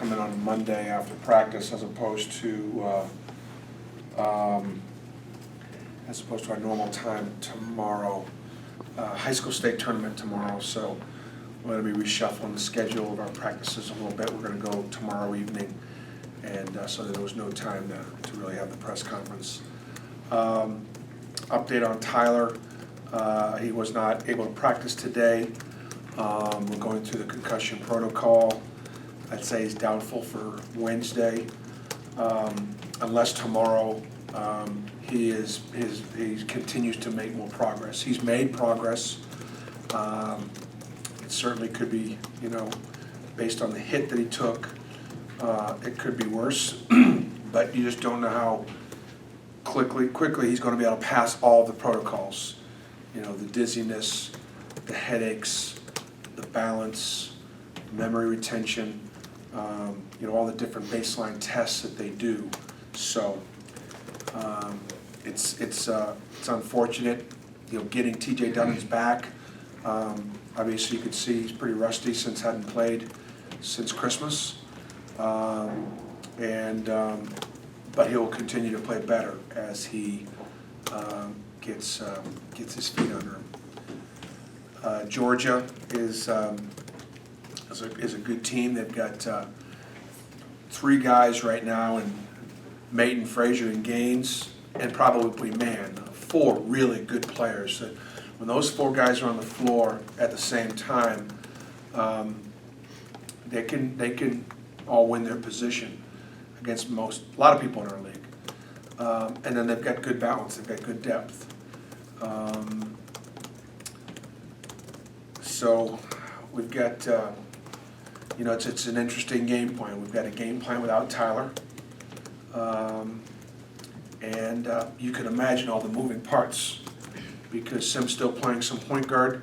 come in on Monday after practice as opposed to our normal time tomorrow. High school state tournament tomorrow, so we're going to be reshuffling the schedule of our practices a little bit. We're going to go tomorrow evening, and so there was no time to really have the press conference. Update on Tyler. He was not able to practice today. We're going through the concussion protocol. I'd say he's doubtful for Wednesday, unless tomorrow he continues to make more progress. He's made progress. It certainly could be, based on the hit that he took, it could be worse. But you just don't know how quickly he's going to be able to pass all the protocols. The dizziness, the headaches, the balance, memory retention, all the different baseline tests that they do. So it's unfortunate, getting TJ Dunnins back. Obviously, you could see he's pretty rusty since hadn't played since Christmas, but he'll continue to play better as he gets his feet under him. Georgia is a good team. They've got 3 guys right now, and Maton, Frazier, and Gaines, and probably Mann. 4 really good players. That when those 4 guys are on the floor at the same time, they can all win their position against a lot of people in our league. And then they've got good balance. They've got good depth. So we've got, it's an interesting game plan. We've got a game plan without Tyler. And you can imagine all the moving parts because Sim's still playing some point guard.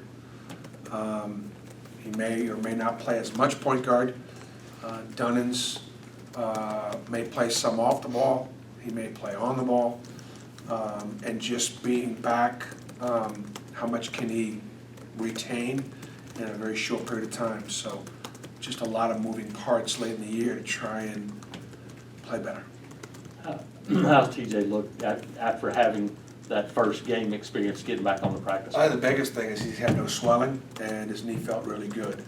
He may or may not play as much point guard. Dunnins may play some off the ball. He may play on the ball. And just being back, how much can he retain in a very short period of time? So just a lot of moving parts late in the year to try and play better. How's TJ look after having that first game experience getting back on the practice court? The biggest thing is he's had no swelling and his knee felt really good.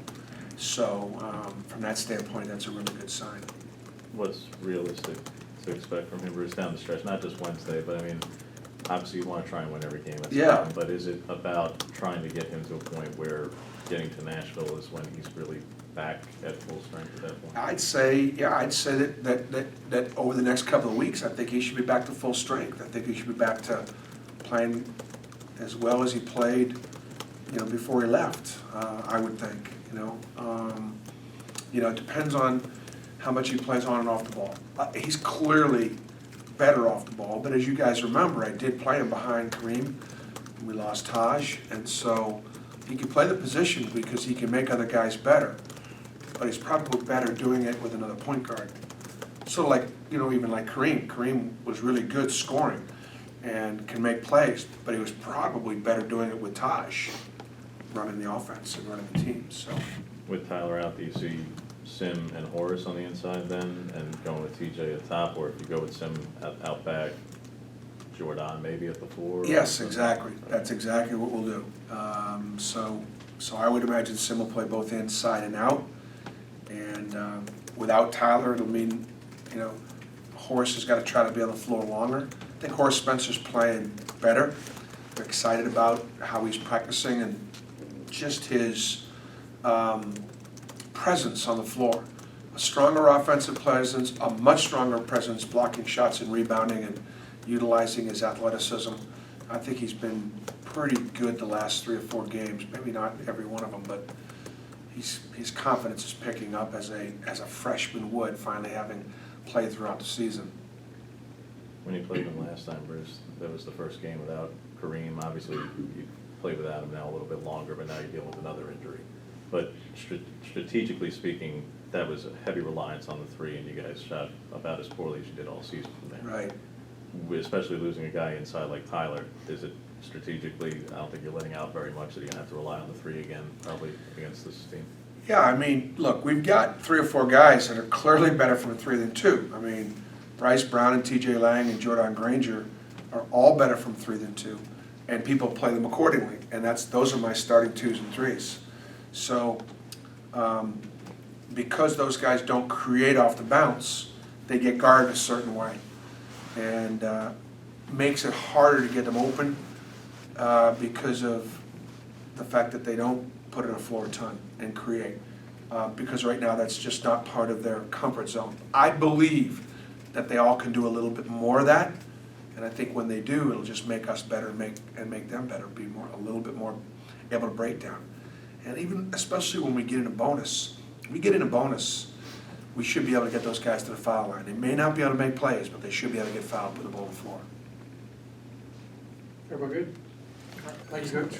So from that standpoint, that's a really good sign. What's realistic to expect from him, Bruce, down the stretch? Not just Wednesday, but obviously you want to try and win every game. That's fine, but is it about trying to get him to a point where getting to Nashville is when he's really back at full strength at that point? I'd say that over the next couple of weeks, I think he should be back to full strength. I think he should be back to playing as well as he played, before he left. I would think, it depends on how much he plays on and off the ball. He's clearly better off the ball, but as you guys remember, I did play him behind Kareem. We lost Taj, and so he can play the position because he can make other guys better. But he's probably better doing it with another point guard. So even like Kareem. Kareem was really good scoring and can make plays, but he was probably better doing it with Taj, running the offense and running the team. So with Tyler out, do you see Sim and Horace on the inside then, and going with TJ at top, or if you go with Sim out back, Jordan maybe at the 4? Yes, exactly. That's exactly what we'll do. So I would imagine Sim will play both inside and out. And without Tyler, it'll mean, Horace has got to try to be on the floor longer. I think Horace Spencer's playing better. We're excited about how he's practicing and just his presence on the floor. A stronger offensive presence, a much stronger presence blocking shots and rebounding and utilizing his athleticism. I think he's been pretty good the last 3 or 4 games. Maybe not every one of them, but his confidence is picking up as a freshman would, finally having played throughout the season. When you played him last time, Bruce, that was the first game without Kareem. Obviously, you played without him now a little bit longer, but now you're dealing with another injury. But strategically speaking, that was a heavy reliance on the 3, and you guys shot about as poorly as you did all season from there. Right. Especially losing a guy inside like Tyler, is it strategically, I don't think you're letting out very much that you're going to have to rely on the 3 again, probably, against this team? Yeah, I mean, look, we've got 3 or 4 guys that are clearly better from a 3 than 2. I mean, Bryce Brown and TJ Lang and Jordan Granger are all better from 3 than 2, and people play them accordingly, and those are my starting 2s and 3s. So, because those guys don't create off the bounce, they get guarded a certain way, and makes it harder to get them open because of the fact that they don't put in a floor ton and create, because right now that's just not part of their comfort zone. I believe that they all can do a little bit more of that, and I think when they do, it'll just make us better and make them better, be a little bit more able to break down. And even, especially when we get in a bonus, we should be able to get those guys to the foul line. They may not be able to make plays, but they should be able to get fouled, put the ball on the floor. Everybody good? Thank you, Coach.